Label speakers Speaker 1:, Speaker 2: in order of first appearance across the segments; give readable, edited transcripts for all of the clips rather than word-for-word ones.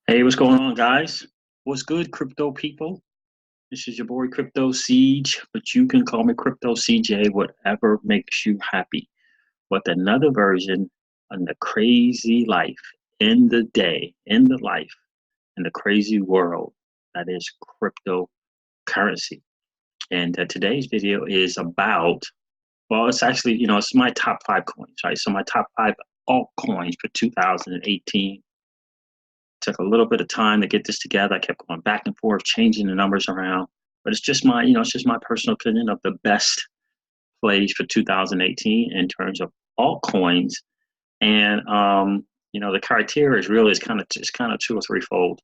Speaker 1: Hey, what's going on, guys? What's good, crypto people? This is your boy Crypto Siege, but you can call me Crypto CJ, whatever makes you happy. With another version on the crazy life, in the day, in the life, in the crazy world that is cryptocurrency. And today's video is about, well, it's actually, it's my top five coins, right? So my top five altcoins for 2018. Took a little bit of time to get this together. I kept going back and forth, changing the numbers around. But it's just my, it's just my personal opinion of the best plays for 2018 in terms of altcoins. And the criteria is really is kind of two or threefold.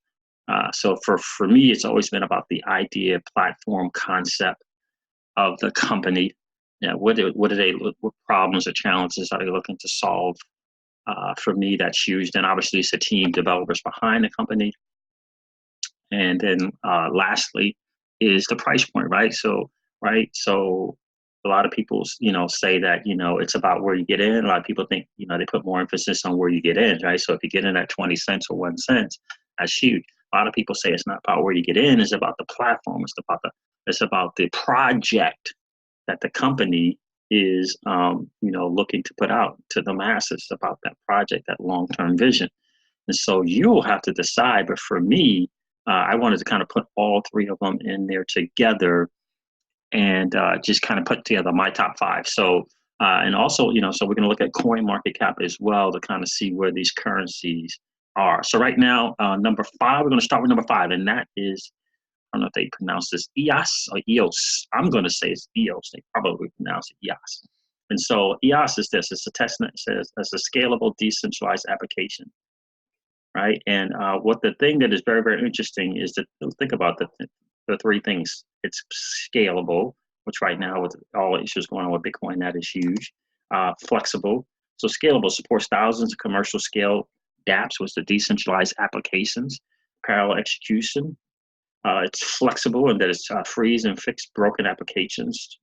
Speaker 1: So for me, it's always been about the idea, platform, concept of the company. What problems or challenges are they looking to solve? For me, that's huge. Then obviously it's the team developers behind the company. And then lastly is the price point, right? So a lot of people, say that, it's about where you get in. A lot of people think, they put more emphasis on where you get in, right? So if you get in at 20 cents or 1 cent, that's huge. A lot of people say it's not about where you get in, it's about the platform, it's about the project that the company is, looking to put out to the masses, about that project, that long-term vision. And so you'll have to decide. But for me, I wanted to kind of put all three of them in there together and just kind of put together my top five. So, and also, so we're going to look at coin market cap as well to kind of see where these currencies are. So right now, number five, we're going to start with number five, and that is, I don't know if they pronounce this EOS or EOS. I'm going to say it's EOS. They probably pronounce it EOS. And so EOS is this. It's a testnet. It says it's a scalable, decentralized application, right? And what the thing that is very, very interesting is to think about the three things. It's scalable, which right now with all issues going on with Bitcoin, that is huge. Flexible. So scalable supports thousands of commercial scale dApps, with the decentralized applications, parallel execution. It's flexible in that it's freeze and fix broken applications,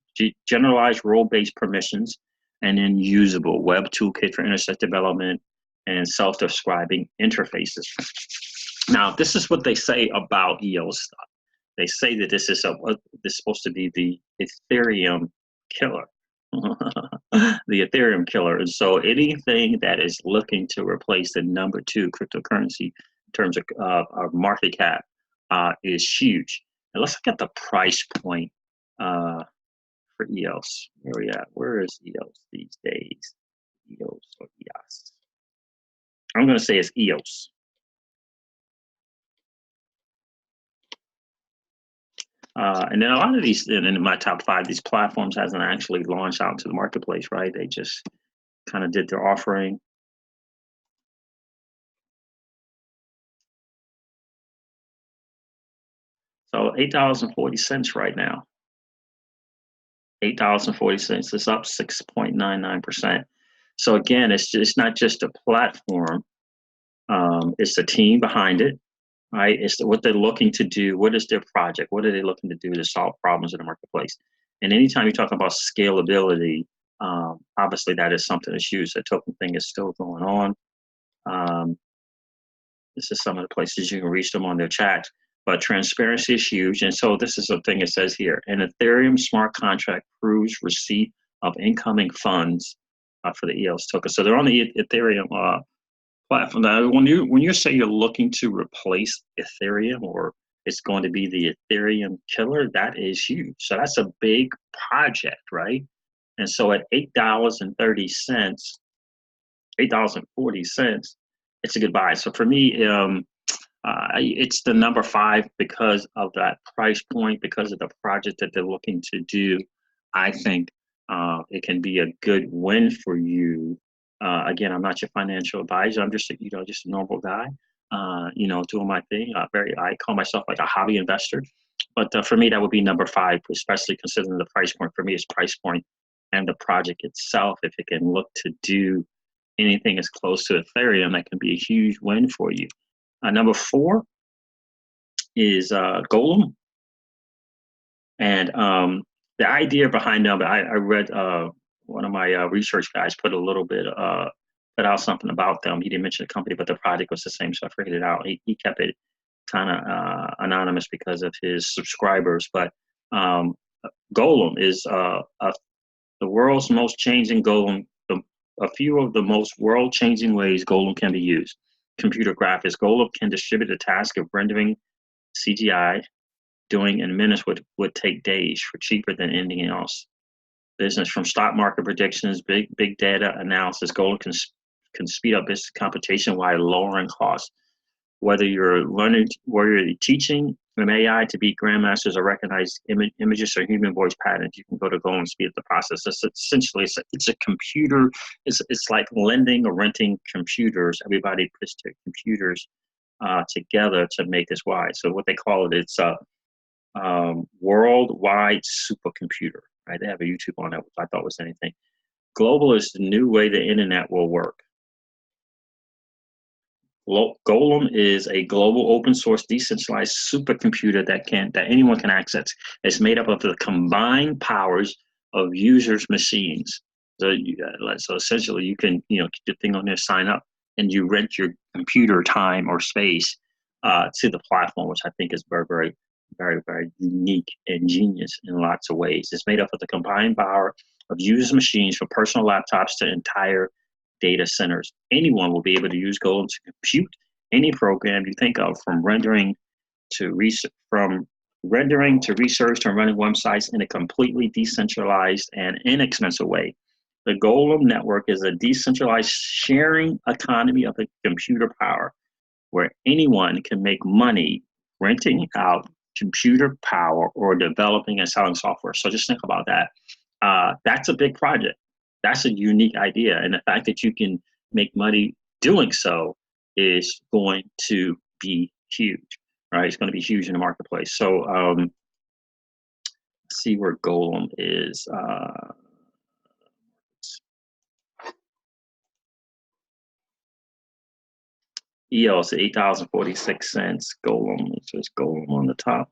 Speaker 1: generalized role-based permissions, and then usable web toolkit for internet development and self-describing interfaces. Now, this is what they say about EOS. They say that this is supposed to be the Ethereum killer. The Ethereum killer. And so anything that is looking to replace the number two cryptocurrency in terms of market cap is huge. And let's look at the price point for EOS. Where are we at? Where is EOS these days? EOS or EOS? I'm going to say it's EOS. And then a lot of these, in my top five, these platforms hasn't actually launched out into the marketplace, right? They just kind of did their offering. So $8.40 right now. $8.40. It's up 6.99%. So again, it's not just a platform. It's the team behind it, right? It's what they're looking to do. What is their project? What are they looking to do to solve problems in the marketplace? And anytime you talk about scalability, obviously that is something that's huge. The token thing is still going on. This is some of the places you can reach them on their chat. But transparency is huge. And so this is the thing it says here. An Ethereum smart contract proves receipt of incoming funds for the EOS token. So they're on the Ethereum platform. Now, when you say you're looking to replace Ethereum, or it's going to be the Ethereum killer, that is huge. So that's a big project, right? And so at $8.30, $8.40, it's a good buy. So for me, it's the number five because of that price point, because of the project that they're looking to do. I think it can be a good win for you. Again, I'm not your financial advisor. I'm just just a normal guy, doing my thing. I call myself like a hobby investor. But for me, that would be number five, especially considering the price point. For me, it's price point and the project itself. If it can look to do anything as close to Ethereum, that can be a huge win for you. Number four is Golem. And the idea behind them, I read one of my research guys put a little bit put out something about them. He didn't mention the company, but the project was the same, so I figured it out. He kept it kind of anonymous because of his subscribers. But Golem is the world's most changing Golem. A few of the most world-changing ways Golem can be used. Computer graphics. Golem can distribute the task of rendering CGI, doing in minutes would take days for cheaper than anything else. Business, from stock market predictions, big data analysis. Golem can speed up business computation while lowering costs. Whether you're teaching an AI to be grandmasters or recognize images or human voice patterns, you can go to Golem and speed up the process. It's essentially it's a computer. It's like lending or renting computers. Everybody puts their computers together to make this wide. So what they call it, it's a worldwide supercomputer. Right? They have a YouTube on that, which I thought was anything. Global is the new way the internet will work. Golem is a global open source decentralized supercomputer that anyone can access. It's made up of the combined powers of users' machines. So essentially you can keep your thing on there, sign up, and you rent your computer time or space to the platform, which I think is very, very, very, very unique and genius in lots of ways. It's made up of the combined power of users' machines, from personal laptops to entire data centers. Anyone will be able to use Golem to compute any program you think of, from rendering to research to running websites in a completely decentralized and inexpensive way. The Golem network is a decentralized sharing economy of the computer power, where anyone can make money renting out computer power or developing and selling software. So just think about that. That's a big project. That's a unique idea. And the fact that you can make money doing so is going to be huge, right? It's going to be huge in the marketplace. So let's see where Golem is. EOS, 8,046 cents. Golem, it's just Golem on the top.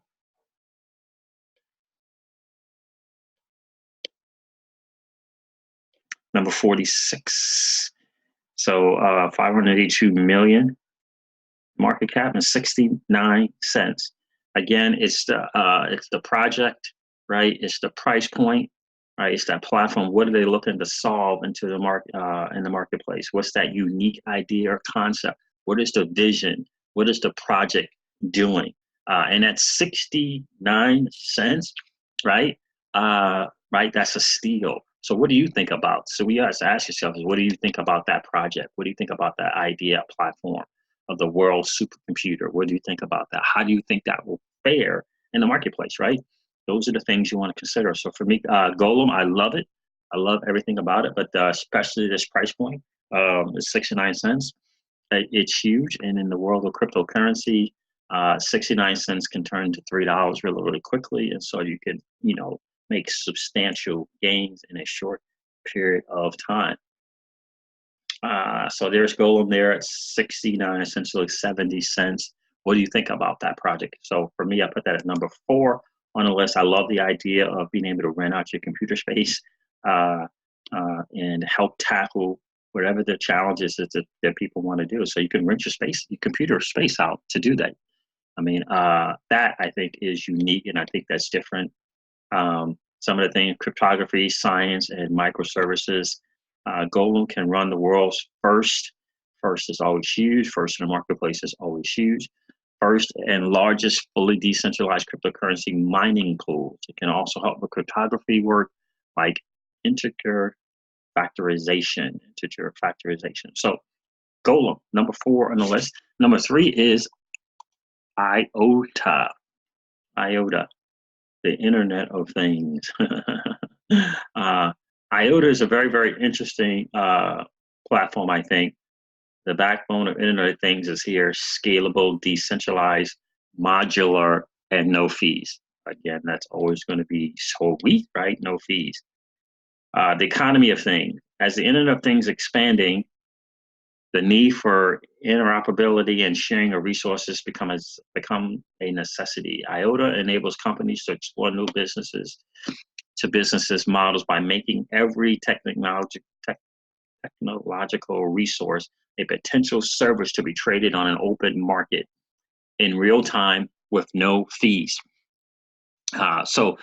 Speaker 1: Number 46. So 582 million market cap and 69 cents. Again, it's the project, right? It's the price point, right? It's that platform. What are they looking to solve into the market in the marketplace? What's that unique idea or concept? What is the vision? What is the project doing? And at 69 cents, right? Right, that's a steal. So what do you think about? So we have to ask yourself, what do you think about that project? What do you think about that idea platform of the world supercomputer? What do you think about that? How do you think that will fare in the marketplace, right? Those are the things you want to consider. So for me, Golem, I love it. I love everything about it, but especially this price point, is 69 cents. It's huge. And in the world of cryptocurrency, 69 cents can turn to $3 really, really quickly. And so you can, make substantial gains in a short period of time. So there's Golem there at 69, essentially 70 cents. What do you think about that project? So for me, I put that at number 4 on the list. I love the idea of being able to rent out your computer space and help tackle whatever the challenges that people want to do. So you can rent your computer space out to do that. I mean, that I think is unique, and I think that's different. Some of the things, cryptography, science, and microservices. Golem can run the world's first. First is always huge. First in the marketplace is always huge. First and largest fully decentralized cryptocurrency mining pools. It can also help with cryptography work like integer factorization. So Golem, number 4 on the list. Number 3 is IOTA. IOTA, the Internet of Things. IOTA is a very, very interesting platform, I think. The backbone of Internet of Things is here: scalable, decentralized, modular, and no fees. Again, that's always going to be so weak, right? No fees. The economy of things. As the Internet of Things expanding, the need for interoperability and sharing of resources become a necessity. IOTA enables companies to explore new businesses models by making every technological resource, a potential service to be traded on an open market in real time with no fees. Another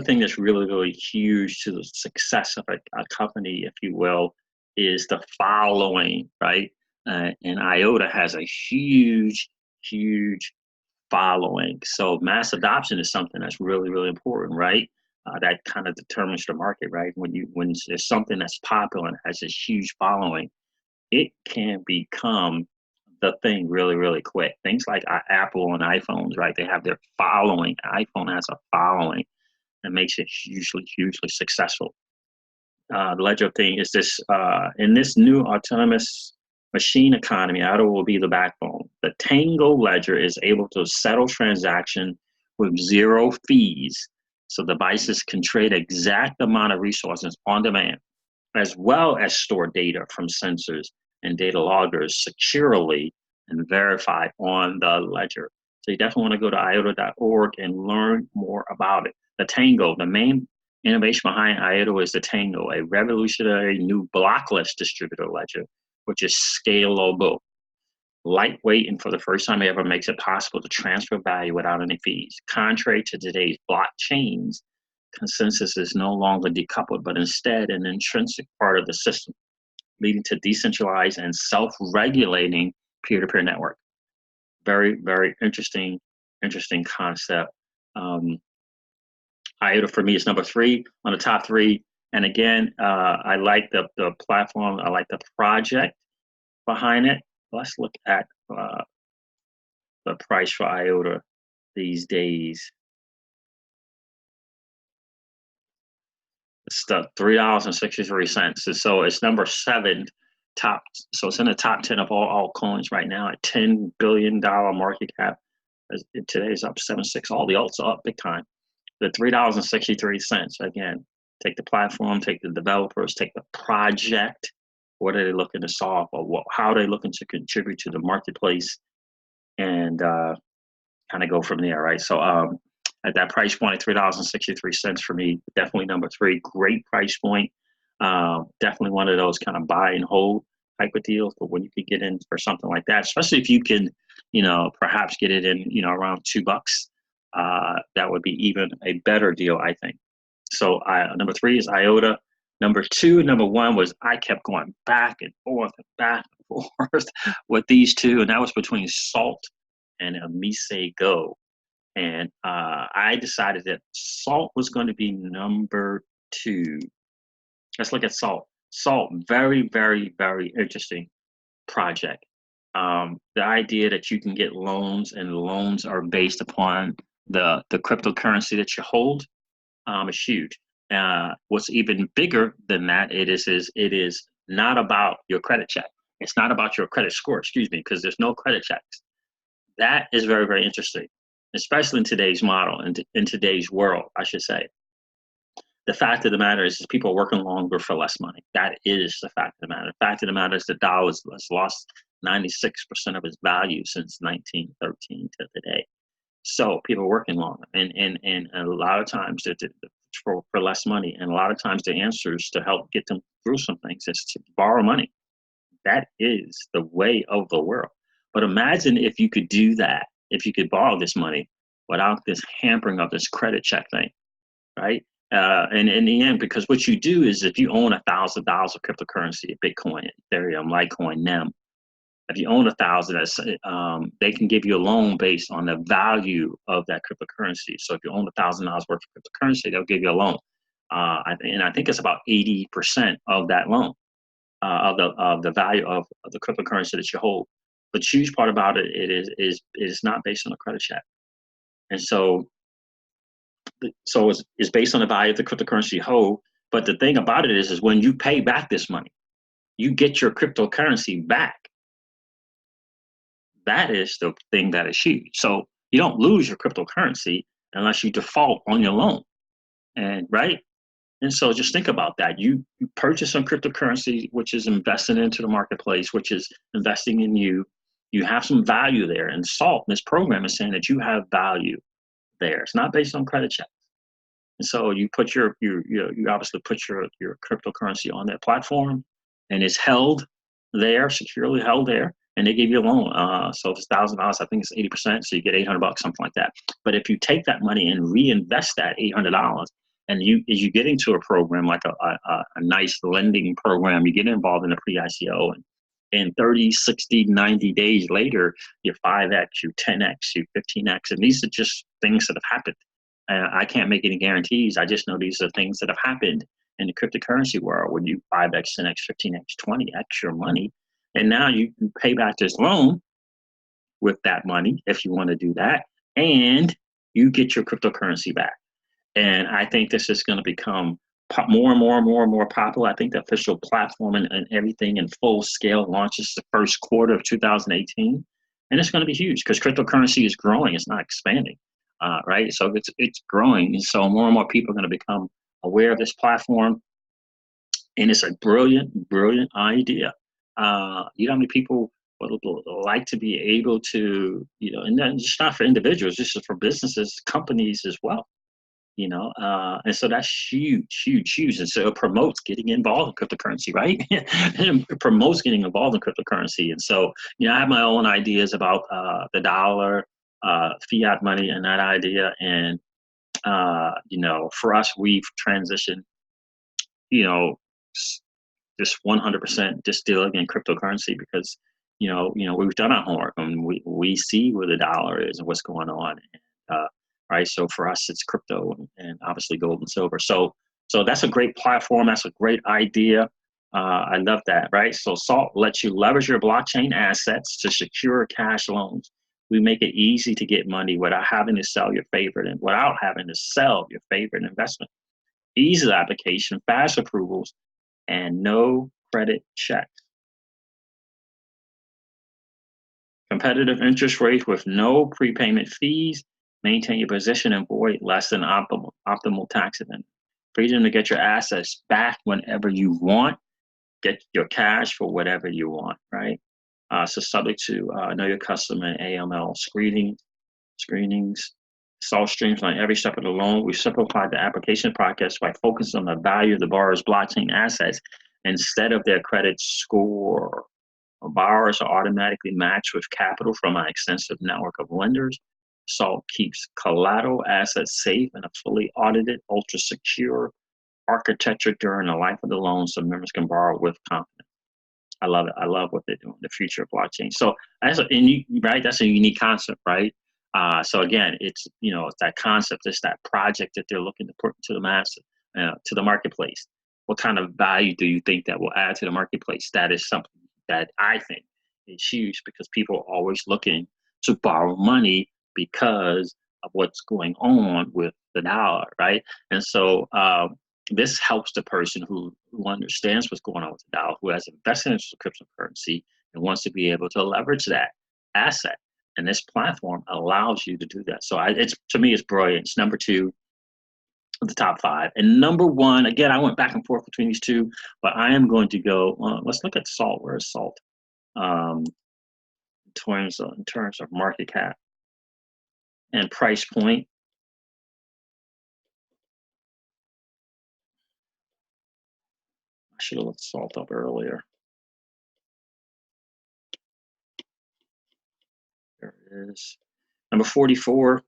Speaker 1: thing that's really, really huge to the success of a company, if you will, is the following, right? And IOTA has a huge, huge following. So mass adoption is something that's really, really important, right? That kind of determines the market, right? When there's something that's popular and has this huge following, it can become the thing really, really quick. Things like Apple and iPhones, right? They have their following. iPhone has a following that makes it hugely, hugely successful. The ledger thing is this, in this new autonomous machine economy, IOTA will be the backbone. The Tango ledger is able to settle transaction with zero fees, so devices can trade exact amount of resources on demand, as well as store data from sensors and data loggers securely and verified on the ledger. So you definitely want to go to iota.org and learn more about it. The Tango, the main innovation behind IOTA is the Tango, a revolutionary new blockless distributor ledger, which is scalable, lightweight, and for the first time ever makes it possible to transfer value without any fees. Contrary to today's blockchains, consensus is no longer decoupled, but instead an intrinsic part of the system, leading to decentralized and self-regulating peer-to-peer network. Very, very interesting concept. IOTA for me is number 3 on the top 3. And again, I like the platform. I like the project behind it. Let's look at the price for IOTA these days. It's the $3.63. So it's number 7 top. So it's in the top 10 of all altcoins right now at $10 billion market cap. Today is up 7.6. All the alts are up big time. The $3.63. Again, take the platform, take the developers, take the project. What are they looking to solve, or how are they looking to contribute to the marketplace, and kind of go from there, right? So at that price point, $3.63 for me, definitely number 3. Great price point. Definitely one of those kind of buy and hold type of deals. But when you can get in for something like that, especially if you can, perhaps get it in, around $2, that would be even a better deal, I think. So number 3 is IOTA. Number 2, number 1 was I kept going back and forth with these two, and that was between Salt and Amise Go. And I decided that Salt was going to be number 2. Let's look at Salt. Salt, very, very, very interesting project. The idea that you can get loans, and loans are based upon the cryptocurrency that you hold, is huge. What's even bigger than that, it is not about your credit check. It's not about your credit score, excuse me, because there's no credit checks. That is very, very interesting, especially in today's model and in today's world, I should say. The fact of the matter is people are working longer for less money. That is the fact of the matter. The fact of the matter is the dollar has lost 96% of its value since 1913 to today. So people are working longer, and a lot of times for less money, and a lot of times the answers to help get them through some things is to borrow money. That is the way of the world. But imagine if you could do that, if you could borrow this money without this hampering of this credit check thing, right? And in the end, because what you do is if you own $1,000 of cryptocurrency, Bitcoin, Ethereum, Litecoin, NEM, if you own 1,000, they can give you a loan based on the value of that cryptocurrency. So if you own $1,000 worth of cryptocurrency, they'll give you a loan. And I think it's about 80% of that loan, of the value of the cryptocurrency that you hold. But the huge part about it, is not based on a credit check. And so it's based on the value of the cryptocurrency you hold. But the thing about it is when you pay back this money, you get your cryptocurrency back. That is the thing that is huge. So you don't lose your cryptocurrency unless you default on your loan, and right. And so just think about that. You purchase some cryptocurrency, which is invested into the marketplace, which is investing in you. You have some value there, and Salt, this program, is saying that you have value there. It's not based on credit checks. And so you put you obviously put your cryptocurrency on that platform, and it's held there, securely held there, and they give you a loan. So if it's $1,000, I think it's 80%, so you get $800, something like that. But if you take that money and reinvest that $800, and as you get into a program like a nice lending program, you get involved in a pre-ICO, and in 30, 60, 90 days later, you're 5x, you 10x, you 15x, and these are just things that have happened. I can't make any guarantees. I just know these are things that have happened in the cryptocurrency world when you 5x, 10x, 15x, 20x your money. And now you can pay back this loan with that money if you want to do that. And you get your cryptocurrency back. And I think this is going to become more and more and more and more popular. I think the official platform and everything in full scale launches the first quarter of 2018. And it's going to be huge because cryptocurrency is growing. It's not expanding, right? So it's growing. And so more and more people are going to become aware of this platform. And it's a brilliant, brilliant idea. You know how many people would like to be able to, and then just not for individuals, just for businesses, companies as well. And so that's huge, huge, huge. And so it promotes getting involved in cryptocurrency, right? It promotes getting involved in cryptocurrency. And so, I have my own ideas about the dollar, fiat money, and that idea. And for us, we've transitioned, just 100% distilling in cryptocurrency because, we've done our homework and we see where the dollar is and what's going on. Right. So for us, it's crypto and obviously gold and silver. So that's a great platform. That's a great idea. I love that. Right. So Salt lets you leverage your blockchain assets to secure cash loans. We make it easy to get money without having to sell your favorite investment. Ease of application, fast approvals, and no credit checks. Competitive interest rates with no prepayment fees. Maintain your position and avoid less than optimal tax event. Freedom to get your assets back whenever you want. Get your cash for whatever you want, right? So subject to know your customer and AML screenings. Salt streamline every step of the loan. We simplified the application process by focusing on the value of the borrower's blockchain assets instead of their credit score. Borrowers are automatically matched with capital from an extensive network of lenders. Salt keeps collateral assets safe in a fully audited, ultra-secure architecture during the life of the loan so members can borrow with confidence. I love it. I love what they're doing, the future of blockchain. So that's a unique concept, right? So again, it's that concept, it's that project that they're looking to put to the masses, to the marketplace. What kind of value do you think that will add to the marketplace? That is something that I think is huge because people are always looking to borrow money because of what's going on with the dollar, right? And so this helps the person who understands what's going on with the dollar, who has invested in cryptocurrency and wants to be able to leverage that asset. And this platform allows you to do that. So to me, it's brilliant. It's number 2 of the top 5. And number 1, again, I went back and forth between these two, but I am going to go, let's look at Salt. Where is Salt? In terms of market cap and price point. I should have looked Salt up earlier. There it is. Number 44.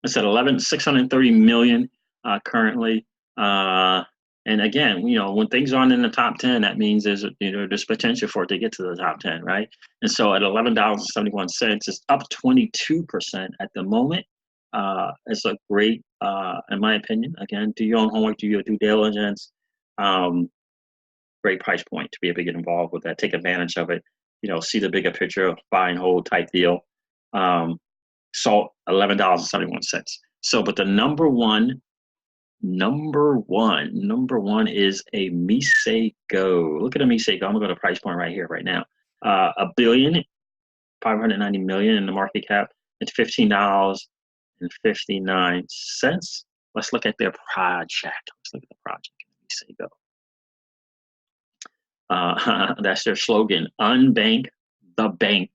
Speaker 1: I said 630 million currently. And again, when things aren't in the top 10, that means there's potential for it to get to the top 10, right? And so at $11.71, it's up 22% at the moment. It's a great, in my opinion, again, do your own homework, do your due diligence. Great price point to be able to get involved with that, take advantage of it, see the bigger picture, buy and hold type deal. Salt, $11.71. So, but the number one is a MiseGo. Look at a MiseGo. I'm going to go to price point right here, right now. $1.590 billion in the market cap. It's $15.59. Let's look at their project. Let's look at the project in MiseGo. That's their slogan: unbank the bank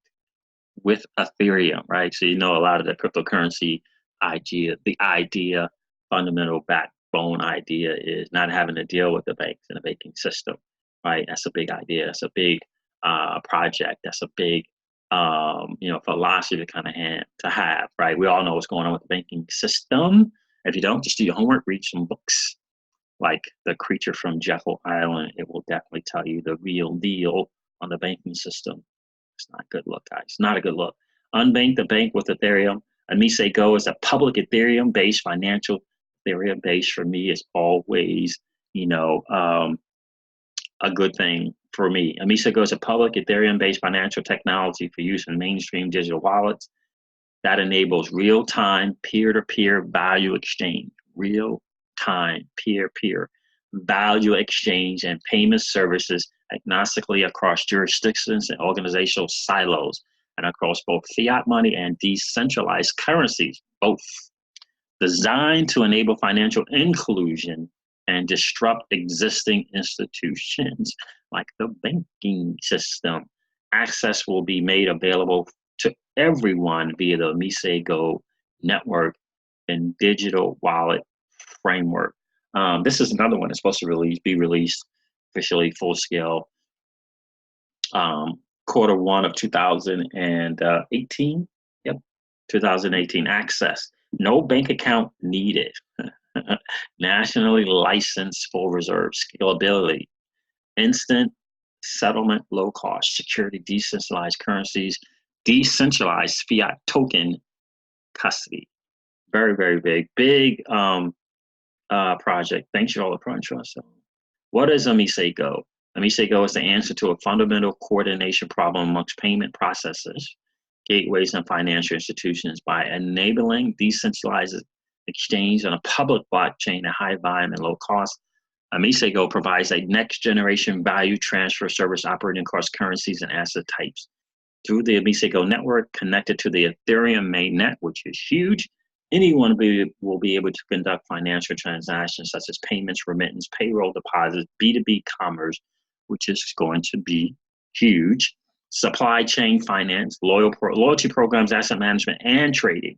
Speaker 1: with Ethereum, right? So a lot of the cryptocurrency idea, fundamental backbone idea is not having to deal with the banks and the banking system, right? That's a big idea. That's a big project. That's a big philosophy to kind of have, right? We all know what's going on with the banking system. If you don't, just do your homework, read some books like The Creature from Jekyll Island. It will definitely tell you the real deal on the banking system. It's not a good look, guys. Not a good look. Unbank the bank with Ethereum. Amise Go is a public Ethereum-based financial. Ethereum-based for me is always, a good thing for me. Amise Go is a public Ethereum-based financial technology for use in mainstream digital wallets that enables real-time peer-to-peer value exchange. Real-time peer-to-peer value exchange and payment services agnostically across jurisdictions and organizational silos and across both fiat money and decentralized currencies, both designed to enable financial inclusion and disrupt existing institutions like the banking system. Access will be made available to everyone via the Amise Go network and digital wallet framework. This is another one that's supposed to be released officially full scale Q1 of 2018. Yep, 2018. Access. No bank account needed. Nationally licensed full reserve. Scalability. Instant settlement, low cost. Security, decentralized currencies, decentralized fiat token custody. Very, very big project. Thanks you all for trust. So, what is Amise Go? Amise Go is the answer to a fundamental coordination problem amongst payment processors, gateways, and financial institutions by enabling decentralized exchange on a public blockchain at high volume and low cost. Amise Go provides a next generation value transfer service operating across currencies and asset types. Through the Amise Go network connected to the Ethereum mainnet, which is huge, anyone will be able to conduct financial transactions such as payments, remittance, payroll deposits, B2B commerce, which is going to be huge, supply chain finance, loyalty programs, asset management, and trading,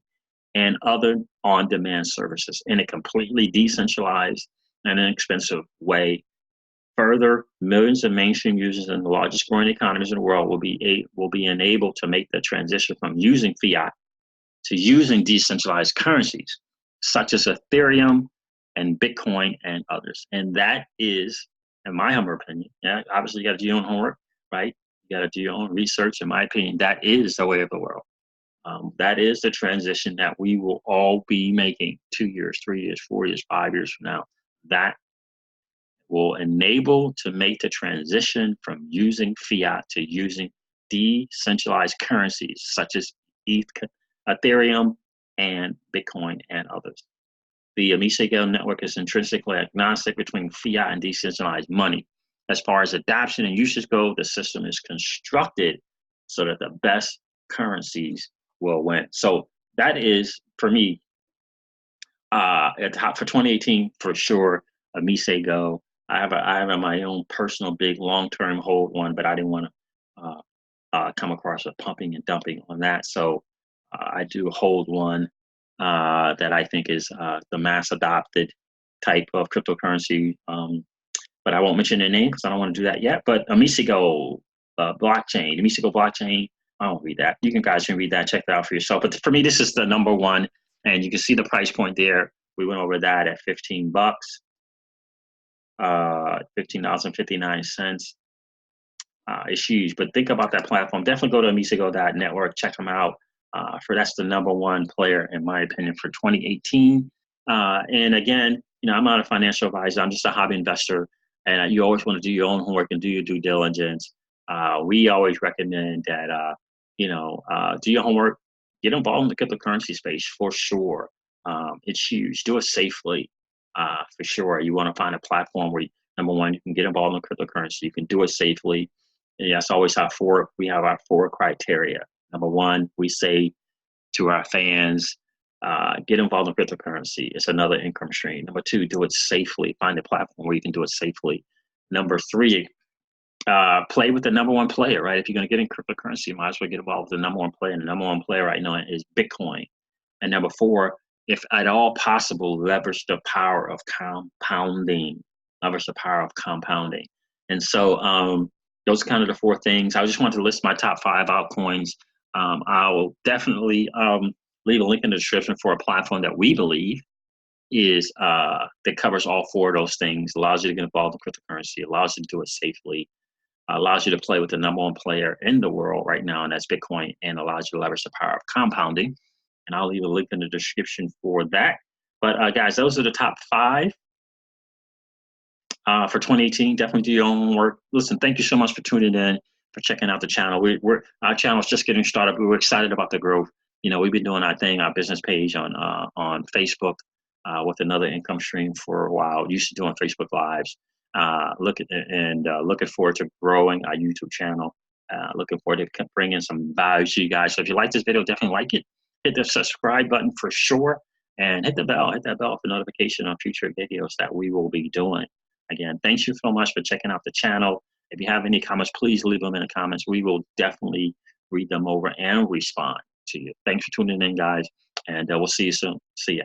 Speaker 1: and other on-demand services in a completely decentralized and inexpensive way. Further, millions of mainstream users in the largest growing economies in the world will be enabled to make the transition from using fiat to using decentralized currencies, such as Ethereum and Bitcoin and others. And that is, in my humble opinion, obviously you got to do your own homework, right? You got to do your own research. In my opinion, that is the way of the world. That is the transition that we will all be making 2 years, 3 years, 4 years, 5 years from now. That will enable to make the transition from using fiat to using decentralized currencies such as Ethereum and Bitcoin and others. The Amise Go network is intrinsically agnostic between fiat and decentralized money. As far as adoption and usage go, the system is constructed so that the best currencies will win. So that is, for me, at top for 2018 for sure. Amise Go. I have my own personal big long-term hold one, but I didn't want to come across a pumping and dumping on that. So I do hold one that I think is the mass adopted type of cryptocurrency. But I won't mention their name because I don't want to do that yet. But Amise Go blockchain, Amise Go blockchain. I won't read that. You guys can read that, check that out for yourself. But for me, this is the number one, and you can see the price point there. We went over that at $15, $15.59. It's huge. But think about that platform. Definitely go to AmiseGo.network, check them out. That's the number one player, in my opinion, for 2018. And again, I'm not a financial advisor. I'm just a hobby investor. And you always want to do your own homework and do your due diligence. We always recommend that, do your homework, get involved in the cryptocurrency space for sure. It's huge. Do it safely for sure. You want to find a platform where, number one, you can get involved in cryptocurrency. You can do it safely. And yes, always we have our 4 criteria. Number one, we say to our fans, get involved in cryptocurrency. It's another income stream. Number 2, do it safely. Find a platform where you can do it safely. Number 3, play with the number one player, right? If you're going to get in cryptocurrency, you might as well get involved with the number one player. And the number one player right now is Bitcoin. And number 4, if at all possible, leverage the power of compounding. Leverage the power of compounding. And so those are kind of the four things. I just wanted to list my top 5 altcoins. I will definitely leave a link in the description for a platform that we believe is that covers all 4 of those things. Allows you to get involved in cryptocurrency. Allows you to do it safely. Allows you to play with the #1 player in the world right now, and that's Bitcoin, and allows you to leverage the power of compounding. And I'll leave a link in the description for that. But guys, those are the top 5 for 2018. Definitely do your own work. Listen, thank you so much for tuning in, for checking out the channel. Our channel is just getting started. We were excited about the growth. You know, we've been doing our thing, our business page on Facebook with another income stream for a while. Used to doing Facebook Lives. Looking forward to growing our YouTube channel. Looking forward to bringing some value to you guys. So if you like this video, definitely like it. Hit the subscribe button for sure, and hit that bell for notification on future videos that we will be doing. Again, thank you so much for checking out the channel. If you have any comments, please leave them in the comments. We will definitely read them over and respond to you. Thanks for tuning in, guys, and we'll see you soon. See ya.